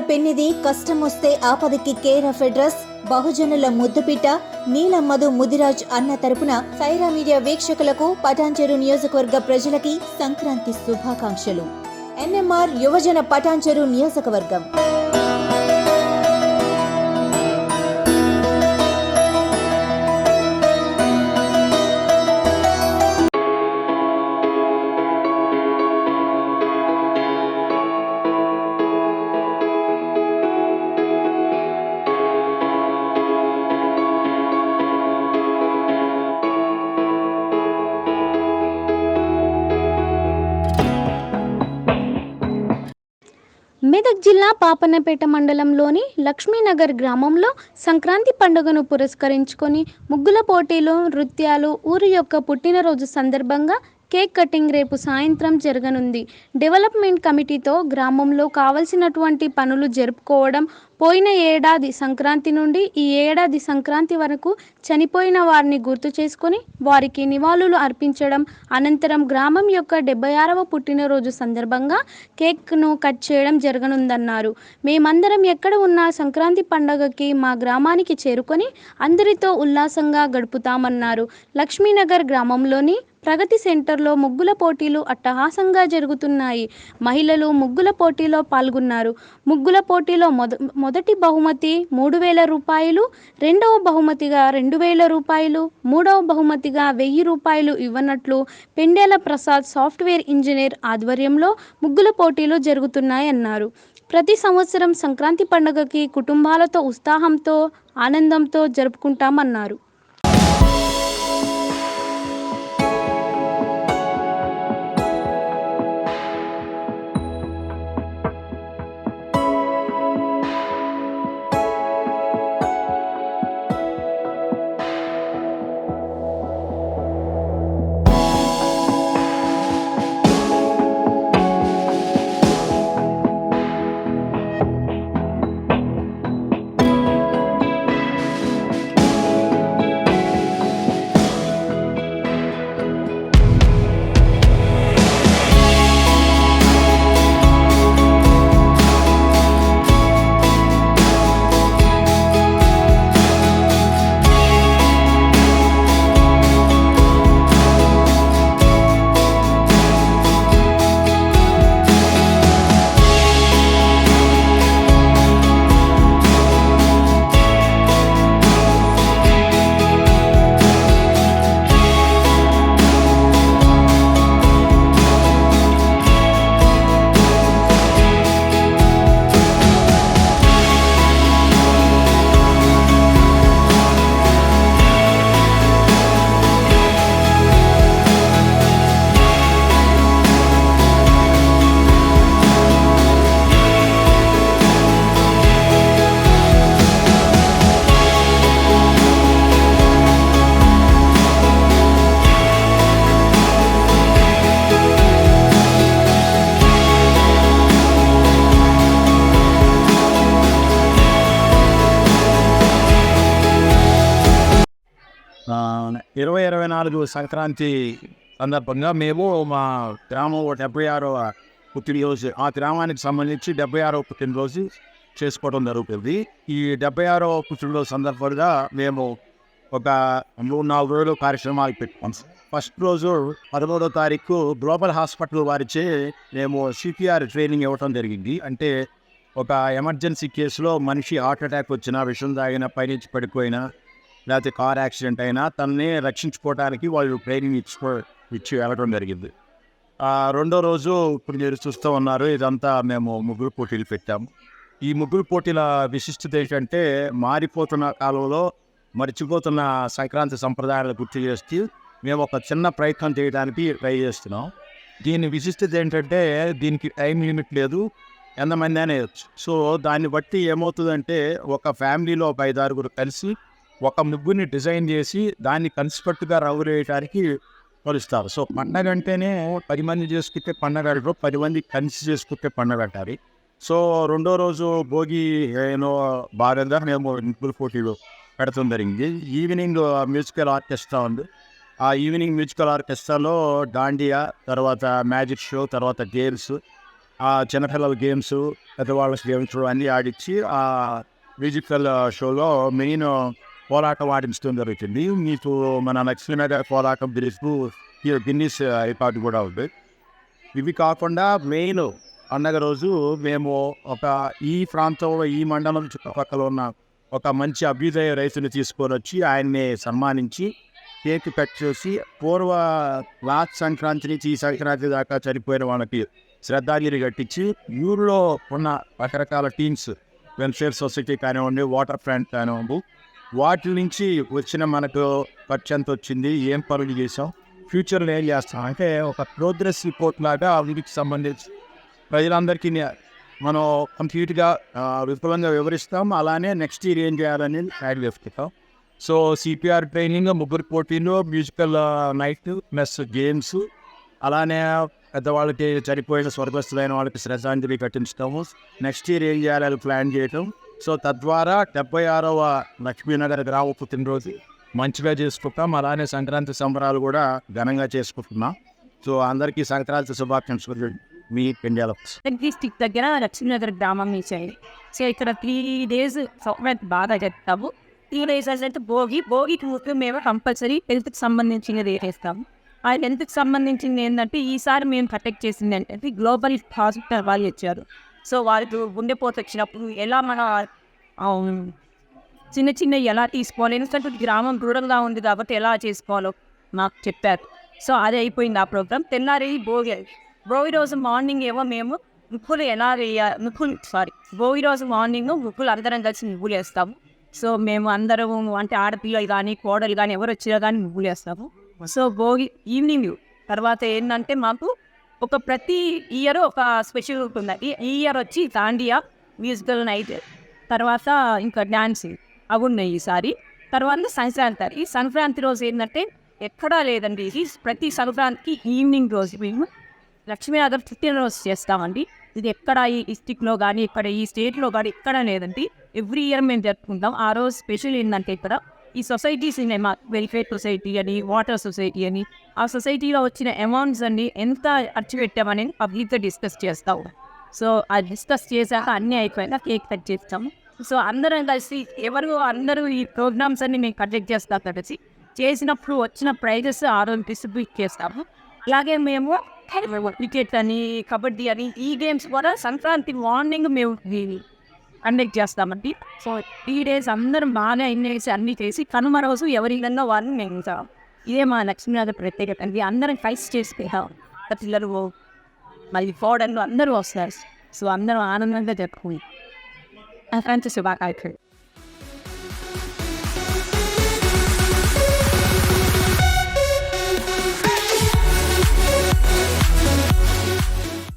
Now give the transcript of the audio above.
పెన్నిది, కష్టం వస్తే ఆపదకి కేర్ ఆఫ్ అడ్రస్, బహుజనుల ముద్దుపిట్ట నీలమ్మధు ముదిరాజ్ అన్న తరపున సైరా మీడియా వీక్షకులకు పటాన్చెరు నియోజకవర్గ ప్రజలకి సంక్రాంతి శుభాకాంక్షలు. ఎన్ఎంఆర్ యువజన పటాన్చెరు నియోజకవర్గం. మెదక్ జిల్లా పాపన్నపేట మండలంలోని లక్ష్మీనగర్ గ్రామంలో సంక్రాంతి పండుగను పురస్కరించుకొని ముగ్గుల పోటీలు, నృత్యాలు, ఊరి యొక్క పుట్టినరోజు సందర్భంగా కేక్ కటింగ్ రేపు సాయంత్రం జరగనుంది. డెవలప్మెంట్ కమిటీతో గ్రామంలో కావలసినటువంటి పనులు జరుపుకోవడం, పోయిన ఏడాది సంక్రాంతి నుండి ఈ ఏడాది సంక్రాంతి వరకు చనిపోయిన వారిని గుర్తు చేసుకొని వారికి నివాళులు అర్పించడం, అనంతరం గ్రామం యొక్క 76వ పుట్టినరోజు సందర్భంగా కేక్ను కట్ చేయడం జరగనుందన్నారు. మేమందరం ఎక్కడ ఉన్నా సంక్రాంతి పండుగకి మా గ్రామానికి చేరుకొని అందరితో ఉల్లాసంగా గడుపుతామన్నారు. లక్ష్మీనగర్ గ్రామంలోని ప్రగతి సెంటర్లో ముగ్గుల పోటీలు అట్టహాసంగా జరుగుతున్నాయి. మహిళలు ముగ్గుల పోటీలో పాల్గొన్నారు. ముగ్గుల పోటీలో మొదటి బహుమతి 3,000 రూపాయలు, రెండవ బహుమతిగా 2,000 రూపాయలు, మూడవ బహుమతిగా 1,000 రూపాయలు ఇవ్వనట్లు పెండేల ప్రసాద్ సాఫ్ట్వేర్ ఇంజనీర్ ఆధ్వర్యంలో ముగ్గుల పోటీలు జరుగుతున్నాయన్నారు. ప్రతి సంవత్సరం సంక్రాంతి పండుగకి కుటుంబాలతో ఉత్సాహంతో, ఆనందంతో జరుపుకుంటామన్నారు. ఆ 2024 సంక్రాంతి సందర్భంగా మేము మా గ్రామం 76వ పుట్టినరోజు, ఆ గ్రామానికి సంబంధించి 76వ పుట్టినరోజు చేసుకోవడం జరుగుతుంది. ఈ 76వ పుట్టినరోజు సందర్భంగా మేము ఒక 3-4 రోజులు కార్యక్రమాలు పెట్టుకున్నాం. ఫస్ట్ రోజు 13వ తారీఖు గ్లోబల్ హాస్పిటల్ వారిచే మేము సిపిఆర్ ట్రైనింగ్ ఇవ్వడం జరిగింది. అంటే ఒక ఎమర్జెన్సీ కేసులో మనిషి హార్ట్ అటాక్ వచ్చినా, విషం తాగినా, పైనుంచి పడిపోయినా, లేకపోతే కార్ యాక్సిడెంట్ అయినా తనని రక్షించుకోవడానికి వాళ్ళు ట్రైనింగ్ ఇచ్చి వెళ్ళడం జరిగింది. రెండో రోజు ఇప్పుడు మీరు చూస్తూ ఉన్నారు, ఇదంతా మేము ముగ్గురు పోటీలు పెట్టాము. ఈ ముగ్గురు పోటీల విశిష్టత ఏంటంటే, మారిపోతున్న కాలంలో మర్చిపోతున్న సంక్రాంతి సంప్రదాయాలు గుర్తు చేస్తూ మేము ఒక చిన్న ప్రయత్నం చేయడానికి ట్రై చేస్తున్నాం. దీని విశిష్టత ఏంటంటే, దీనికి టైం లిమిట్ లేదు, ఎంతమంది అనేయచ్చు. సో దాన్ని బట్టి ఏమవుతుందంటే, ఒక ఫ్యామిలీలో ఒక 5-6 కలిసి ఒక ముగ్గురిని డిజైన్ చేసి దాన్ని కన్స్ట్రక్ట్గా రంగులు వేయడానికి కొలుస్తారు. సో పండగ అంటేనే 10 మంది చేసుకుంటే పండగ, 10 మంది కలిసి చేసుకుంటే పండగ అంటారు. సో రెండో రోజు భోగి భాగంగా మేము ముగ్గురు పోటీలు పెడతాం జరిగింది. ఈవినింగ్ మ్యూజికల్ ఆర్కెస్ట్రా ఉంది. ఆ ఈవినింగ్ మ్యూజికల్ ఆర్కెస్ట్రాలో డాండియా, తర్వాత మ్యాజిక్ షో, తర్వాత గేమ్స్, ఆ చిన్నపిల్లల గేమ్స్, పెద్దవాళ్ళ గేమ్స్ అన్నీ ఆడించి ఆ మ్యూజికల్ షోలో మెయిన్ కోలాటం ఆడించడం జరుగుతుంది. మీకు మన లక్ష్మీనగర్ కోలాటం తెలుసు, గిన్నీస్ రికార్డు కూడా ఉంది. ఇవి కాకుండా మెయిన్ పండగ రోజు మేము ఈ ప్రాంతంలో ఈ మండలం చుట్టుపక్కల ఉన్న ఒక మంచి అభ్యుదయ రైతుని తీసుకొని వచ్చి ఆయన్ని సన్మానించి కేక్ కట్ చేసి లాస్ట్ సంక్రాంతి నుంచి ఈ సంక్రాంతి దాకా చనిపోయిన వాళ్ళకి శ్రద్ధాంజలి కట్టించి ఊరిలో ఉన్న రకరకాల టీమ్స్, వెల్ఫేర్ సొసైటీ కానివ్వండి, వాటర్ ఫ్రంట్ కానివ్వండి, వాటి నుంచి వచ్చిన మనకు ఖర్చు ఎంత వచ్చింది, ఏం పనులు చేసాం, ఫ్యూచర్లో ఏం చేస్తాం అంటే ఒక ప్రోగ్రెస్ రిపోర్ట్ లాగా వీటికి సంబంధించి ప్రజలందరికీ మనం కంప్లీట్గా విపులంగా వివరిస్తాం. అలానే నెక్స్ట్ ఇయర్ ఏం చేయాలని యాడ్ చేస్తాం. సో సిపిఆర్ ట్రైనింగ్, ముగ్గురు పోటీలు, మ్యూజికల్ నైట్ ప్లస్ గేమ్స్, అలానే పెద్దవాళ్ళకి చనిపోయిన స్వర్గస్థులైన వాళ్ళకి శ్రద్ధాంజలి కట్టించడము, నెక్స్ట్ ఇయర్ ఏం చేయాలని ప్లాన్ చేయటం. సో తద్వారా 76వ లక్ష్మీనగర్ గ్రామ పుట్టినరోజు మంచిగా చేసుకుంటాం. అలానే సంక్రాంతి సంబరాలు కూడా ఘనంగా చేసుకుంటున్నాం. సో అందరికీ సంక్రాంతి శుభాకాంక్షలు. మీ పెంజాల డిస్టిక్ దగ్గర లక్ష్మీనగర్ గ్రామం నుంచి. సో ఇక్కడ 3 days సంక్రాంతి బాగా చెప్తాము. 3 days అంటే భోగికి ముందు మేము కంపల్సరీ హెల్త్కి సంబంధించినది వేస్తాము. ఆ హెల్త్కి సంబంధించింది ఏంటంటే ఈసారి మేము కండక్ట్ చేసింది ఏంటంటే గ్లోబల్ హాస్పిటల్ వాళ్ళు ఇచ్చారు. సో వాళ్ళకి గుండెపోత వచ్చినప్పుడు ఎలా మన చిన్న ఎలా తీసుకోవాలి, ఎందుకంటే గ్రామం దూరంగా ఉంది కాబట్టి ఎలా చేసుకోవాలో నాకు చెప్పారు. సో అది అయిపోయింది ఆ ప్రోగ్రామ్. తెల్లారి భోగి రోజు మార్నింగ్ ఏమో మేము భోగి రోజు మార్నింగ్ ముగ్గులు అందరం కలిసి ముగ్గులు వేస్తాము. సో మేము అందరం అంటే ఆడపిల్లలు కానీ కోడలు కానీ ఎవరు వచ్చినా కానీ ముగ్గులు వేస్తాము. సో భోగి ఈవినింగ్ తర్వాత ఏంటంటే మాకు ప్రతి ఇయర్ ఒక స్పెషల్ ఉంటుంది. ఈ ఇయర్ వచ్చి దాండియా మ్యూజికల్ నైట్, తర్వాత ఇంకా డ్యాన్సింగ్ అవి ఉన్నాయి ఈసారి. తర్వాత సంక్రాంతి రోజు ఏంటంటే ఎక్కడా లేదండి, ఇది ప్రతి సంక్రాంతికి ఈవినింగ్ రోజు మేము లక్ష్మీనగర్ పుట్టినరోజు చేస్తామండి. ఇది ఎక్కడ ఈ డిస్టిక్లో కానీ ఇక్కడ ఈ స్టేట్లో కానీ ఎక్కడ లేదండి. ఎవ్రీ ఇయర్ మేము జరుపుకుంటాం. ఆ రోజు స్పెషల్ ఏంటంటే ఇక్కడ ఈ సొసైటీస్ ఉన్నాయి, మా వెల్ఫేర్ సొసైటీ అని, వాటర్ సొసైటీ అని, ఆ సొసైటీలో వచ్చిన అమౌంట్స్ అన్ని ఎంత ఖర్చు పెట్టామని పబ్లిక్గా డిస్కస్ చేస్తాము. సో ఆ డిస్కస్ చేశాక అన్నీ అయిపోయినా కేక్ కట్ చేస్తాము. సో అందరం కలిసి అందరూ ఈ ప్రోగ్రామ్స్ అన్ని మేము కండక్ట్ చేస్తాం కలిసి చేసినప్పుడు వచ్చిన ప్రైజెస్ ఆ రోజు డిస్ట్రిబ్యూట్ చేస్తాము. అలాగే మేము క్రికెట్ అని, కబడ్డీ అని ఈ గేమ్స్ కూడా సంక్రాంతి మార్నింగ్ మేము కండక్ట్ చేస్తామండి. సో 3 days అందరం బాగా ఎంజాయ్ చేసి అన్నీ చేసి కనుమ రోజు ఎవరికన్నా వాళ్ళని మేము ఇదే మా లక్ష్మీనగర్ ప్రత్యేకత అండి. అందరం ఫైట్స్ చేసి పిల్లలు మళ్ళీ కోడళ్ళు అందరూ వస్తారు. సో అందరం ఆనందంగా జరుపుకుంటాం. సంక్రాంతి శుభాకాంక్షలు.